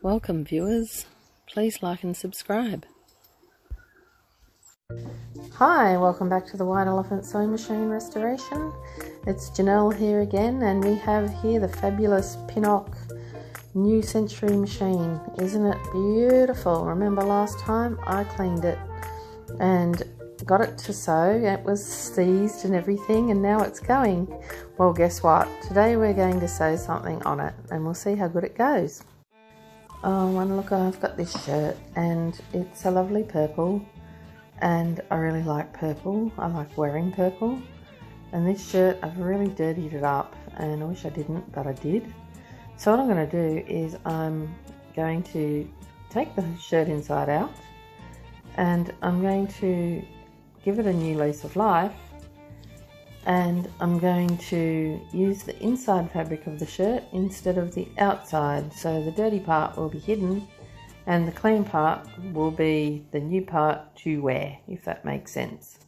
Welcome viewers, please like and subscribe. Hi, welcome back to the White Elephant Sewing Machine Restoration. It's Janelle here again, and we have here the fabulous Pinnock New Century machine. Isn't it beautiful? Remember last time I cleaned it and got it to sew. It was seized and everything, and now it's going. Well, guess what? Today we're going to sew something on it and we'll see how good it goes. Oh, and look, I've got this shirt and it's a lovely purple, and I really like purple. I like wearing purple. And this shirt, I've really dirtied it up, and I wish I didn't, but I did. So what I'm going to do is I'm going to take the shirt inside out, and I'm going to give it a new lease of life, and I'm going to use the inside fabric of the shirt instead of the outside, so the dirty part will be hidden and the clean part will be the new part to wear, if that makes sense.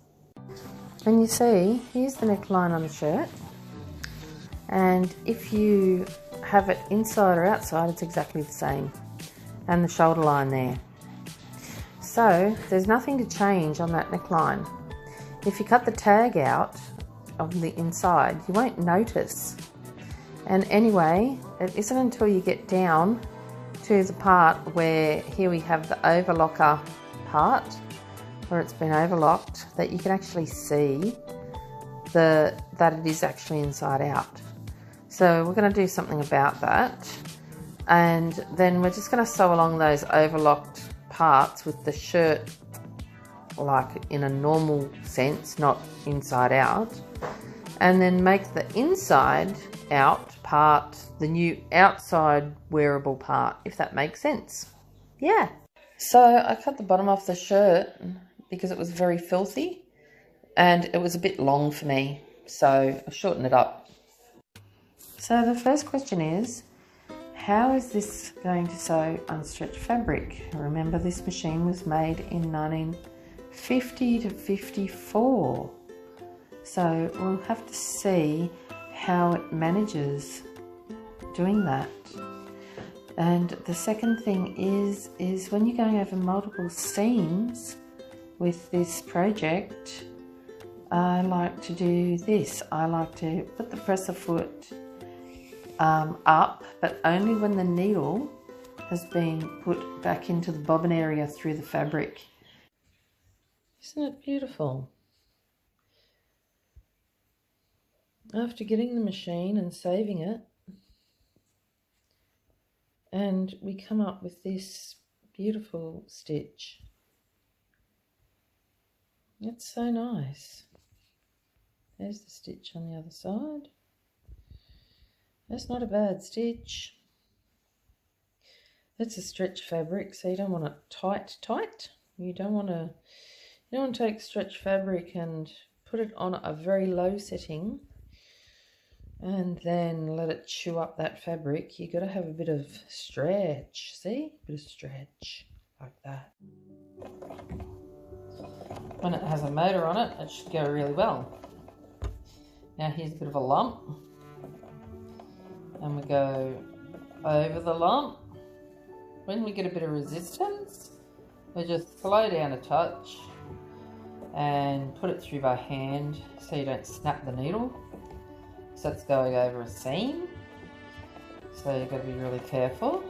And you see, here's the neckline on the shirt, and if you have it inside or outside, it's exactly the same, and the shoulder line there. So there's nothing to change on that neckline. If you cut the tag out of the inside, you won't notice. And anyway, it isn't until you get down to the part where here we have the overlocker part, where it's been overlocked, that you can actually see that it is actually inside out. So we're going to do something about that, and then we're just going to sew along those overlocked parts with the shirt, like in a normal sense, not inside out, and then make the inside out part the new outside wearable part, if that makes sense. Yeah. So I cut the bottom off the shirt because it was very filthy and it was a bit long for me, so I shortened it up. So the first question is, how is this going to sew unstretched fabric? Remember, this machine was made in 1950 to 54. So we'll have to see how it manages doing that. And the second thing is when you're going over multiple seams with this project, I like to do this. I like to put the presser foot up, but only when the needle has been put back into the bobbin area through the fabric. Isn't it beautiful? After getting the machine and saving it, and we come up with this beautiful stitch. It's so nice. There's the stitch on the other side. That's not a bad stitch. That's a stretch fabric, so you don't want it tight. You don't want to take stretch fabric and put it on a very low setting and then let it chew up that fabric. You got to have a bit of stretch, see? A bit of stretch like that. When it has a motor on it, it should go really well. Now here's a bit of a lump, and we go over the lump. When we get a bit of resistance, we just slow down a touch and put it through by hand so you don't snap the needle. So it's going over a seam, so you've got to be really careful.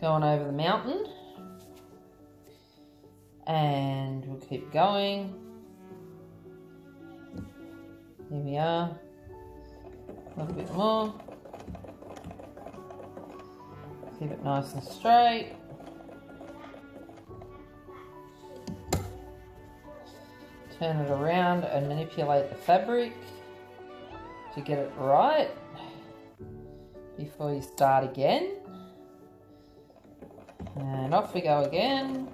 Going over the mountain, and we'll keep going. Here we are, a little bit more. Keep it nice and straight. Turn it around and manipulate the fabric to get it right before you start again. And off we go again.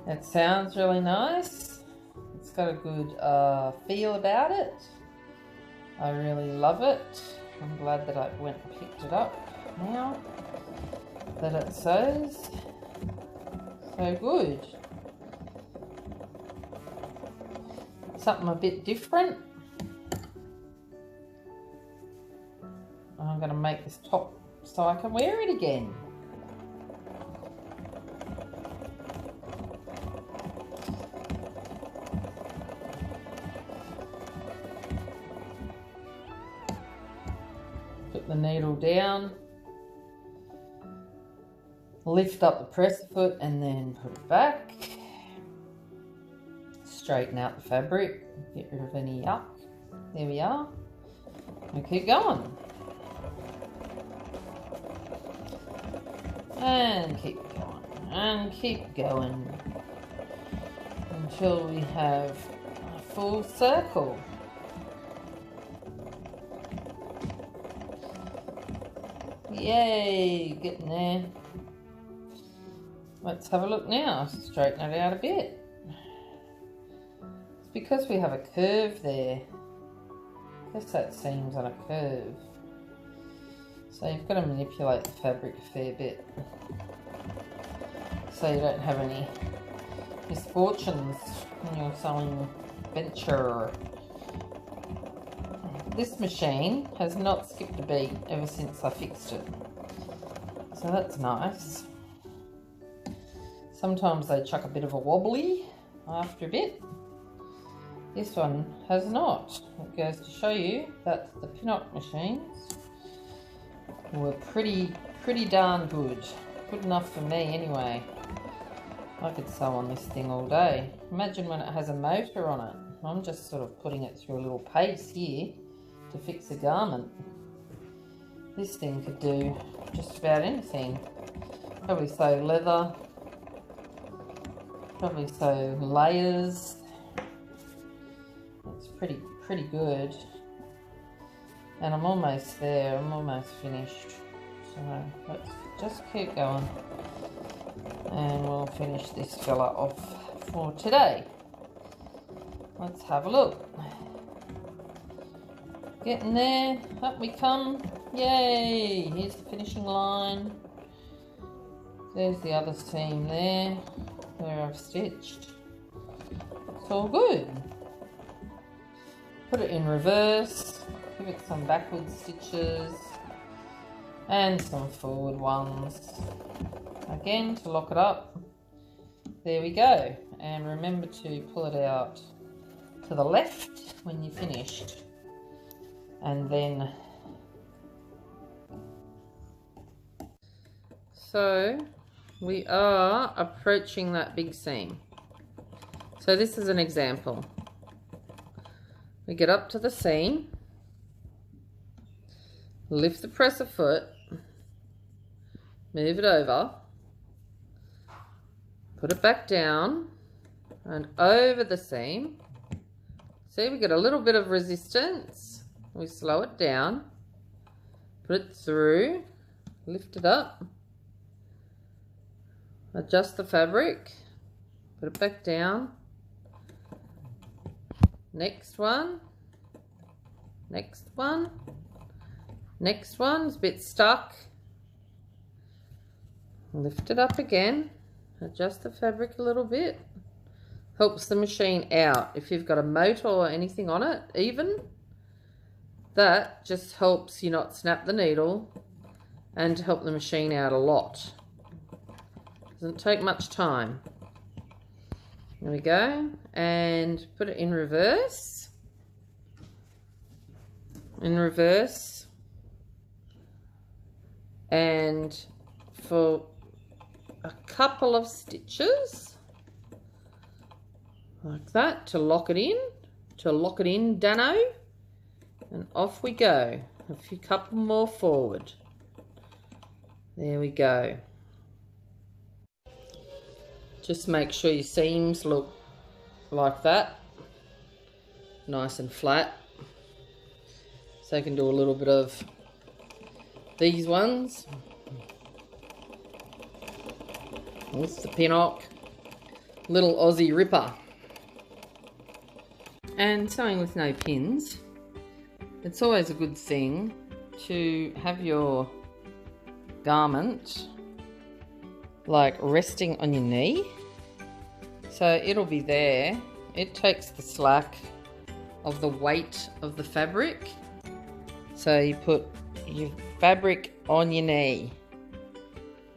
It sounds really nice. It's got a good feel about it. I really love it. I'm glad that I went and picked it up now that it sews. So good. Something a bit different. I'm going to make this top so I can wear it again. Put the needle down, lift up the presser foot and then put it back. Straighten out the fabric, get rid of any yuck. There we are. And keep going. And keep going. And keep going. Until we have a full circle. Yay, getting there. Let's have a look now. Straighten it out a bit. It's because we have a curve there. I guess that seam's on a curve. So you've got to manipulate the fabric a fair bit so you don't have any misfortunes when you're sewing venture. This machine has not skipped a beat ever since I fixed it, so that's nice. Sometimes they chuck a bit of a wobbly after a bit. This one has not. It goes to show you that the Pinnock machines were pretty darn good. Good enough for me anyway. I could sew on this thing all day. Imagine when it has a motor on it. I'm just sort of putting it through a little pace here to fix a garment. This thing could do just about anything. Probably sew leather. Probably sew layers. It's pretty good. And I'm almost there, I'm almost finished. So let's just keep going. And we'll finish this fella off for today. Let's have a look. Getting there, up we come. Yay! Here's the finishing line. There's the other seam there, where I've stitched. It's all good. Put it in reverse. Give it some backward stitches and some forward ones again to lock it up. There we go, and remember to pull it out to the left when you're finished, and then so we are approaching that big seam. So this is an example. We get up to the seam, lift the presser foot, move it over, put it back down and over the seam. See, we get a little bit of resistance. We slow it down, put it through, lift it up, adjust the fabric, put it back down. Next one, next one. Next one's a bit stuck. Lift it up again. Adjust the fabric a little bit. Helps the machine out. If you've got a motor or anything on it, even, that just helps you not snap the needle and to help the machine out a lot. Doesn't take much time. There we go. And put it in reverse. In reverse. And for a couple of stitches like that to lock it in, Dano, and off we go. A couple more forward. There we go. Just make sure your seams look like that, nice and flat. So you can do a little bit of these ones. This is the Pinnock, little Aussie ripper. And sewing with no pins, it's always a good thing to have your garment like resting on your knee. So it'll be there. It takes the slack of the weight of the fabric. So you put your fabric on your knee.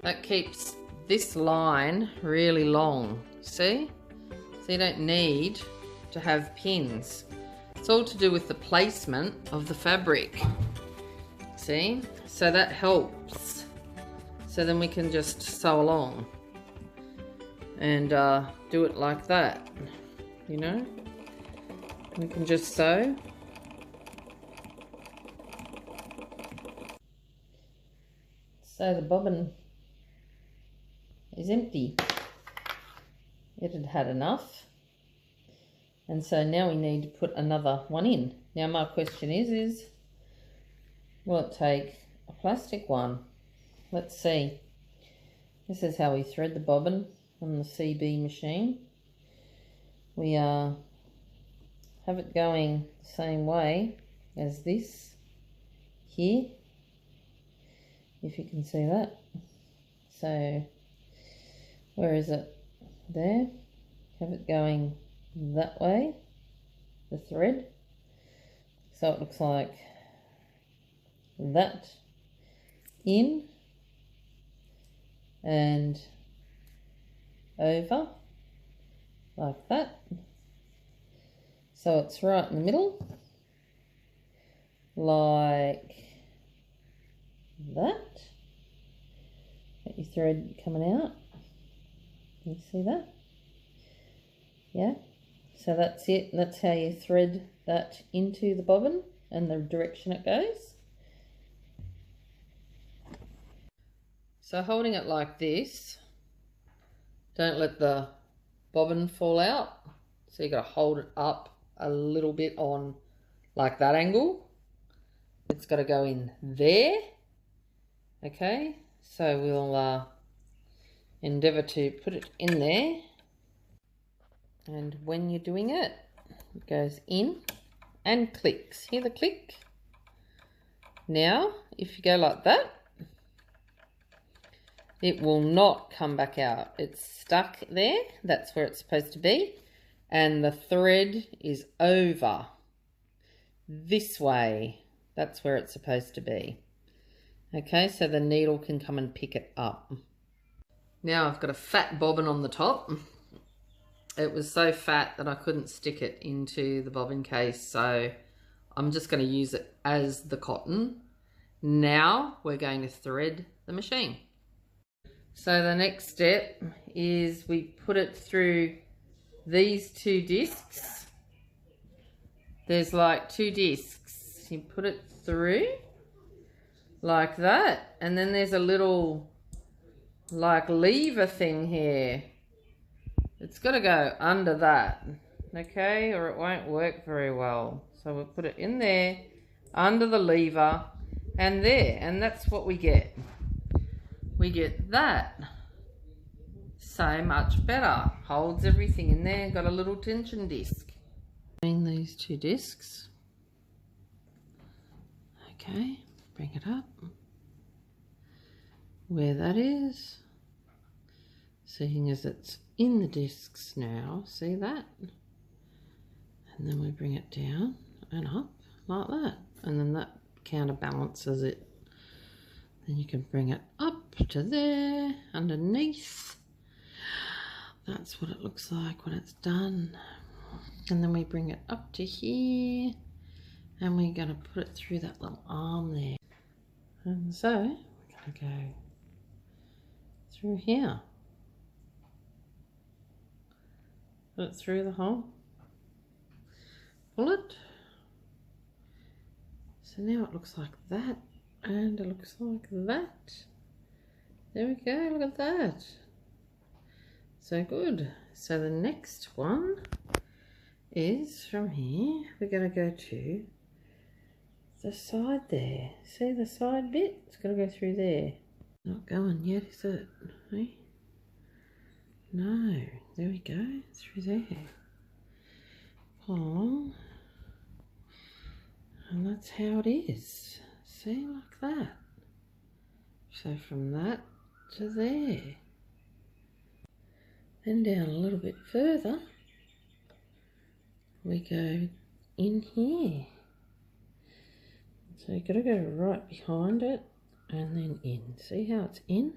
That keeps this line really long, see? So you don't need to have pins. It's all to do with the placement of the fabric, see? So that helps. So then we can just sew along and do it like that, you know? We can just sew. So the bobbin is empty. It had had enough. And so now we need to put another one in. Now my question is will it take a plastic one? Let's see. This is how we thread the bobbin on the CB machine. We have it going the same way as this here, if you can see that. So where is it? There. Have it going that way, the thread. So it looks like that, in and over, like that. So it's right in the middle, like that. Got your thread coming out. Can you see that? Yeah. So that's it. That's how you thread that into the bobbin and the direction it goes. So holding it like this, don't let the bobbin fall out. So you got to hold it up a little bit on like that angle. It's got to go in there. Okay, so we'll endeavour to put it in there. And when you're doing it, it goes in and clicks. Hear the click? Now, if you go like that, it will not come back out. It's stuck there. That's where it's supposed to be. And the thread is over this way. That's where it's supposed to be. Okay, so the needle can come and pick it up. Now I've got a fat bobbin on the top. It was so fat that I couldn't stick it into the bobbin case, so I'm just going to use it as the cotton. Now we're going to thread the machine. So the next step is we put it through these two discs. There's like two discs. You put it through like that, and then there's a little like lever thing here. It's got to go under that, okay, or it won't work very well. So we'll put it in there, under the lever, and there, and that's what we get. We get that. So much better. Holds everything in there, got a little tension disc. Between these two discs. Okay, bring it up. Where that is. Seeing as it's in the discs now, see that? And then we bring it down and up like that. And then that counterbalances it. Then you can bring it up to there, underneath. That's what it looks like when it's done. And then we bring it up to here. And we're going to put it through that little arm there. And so, we're going to go through here. Put it through the hole. Pull it. So now it looks like that. And it looks like that. There we go, look at that. So good. So the next one is from here. We're going to go to the side there. See the side bit? It's going to go through there. Not going yet, is it? Hey? No. There we go. Through there. Pull along. And that's how it is. See, like that. So from that to there. Then down a little bit further, we go in here. So you've got to go right behind it and then in. See how it's in?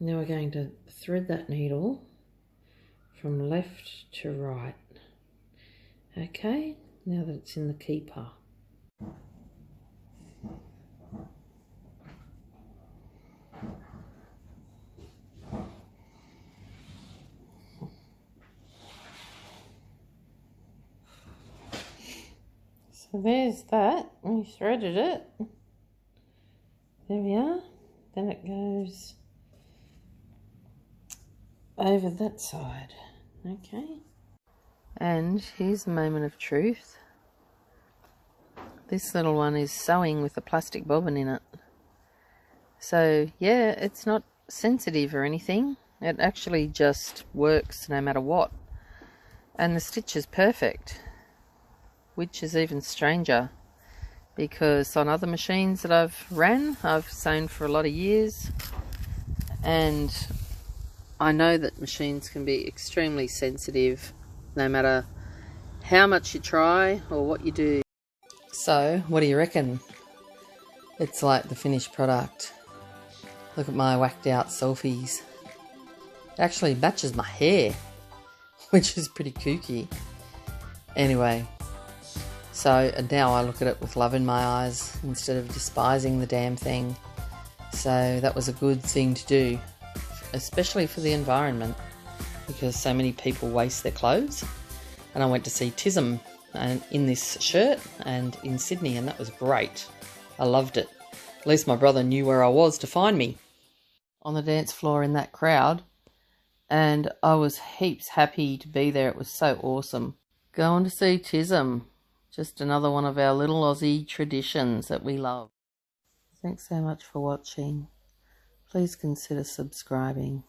Now we're going to thread that needle from left to right. Okay, now that it's in the keeper. So there's that, we threaded it. There we are. Then it goes over that side. Okay. And here's the moment of truth. This little one is sewing with a plastic bobbin in it. So yeah, it's not sensitive or anything. It actually just works no matter what. And the stitch is perfect, which is even stranger because on other machines that I've sewn for a lot of years, and I know that machines can be extremely sensitive no matter how much you try or what you do. So what do you reckon? It's like the finished product. Look at my whacked out selfies. It actually matches my hair, which is pretty kooky. Anyway, so now I look at it with love in my eyes instead of despising the damn thing. So that was a good thing to do, especially for the environment, because so many people waste their clothes. And I went to see Tism in this shirt and in Sydney, and that was great. I loved it. At least my brother knew where I was to find me. On the dance floor in that crowd, and I was heaps happy to be there. It was so awesome. Going to see Tism. Just another one of our little Aussie traditions that we love. Thanks so much for watching. Please consider subscribing.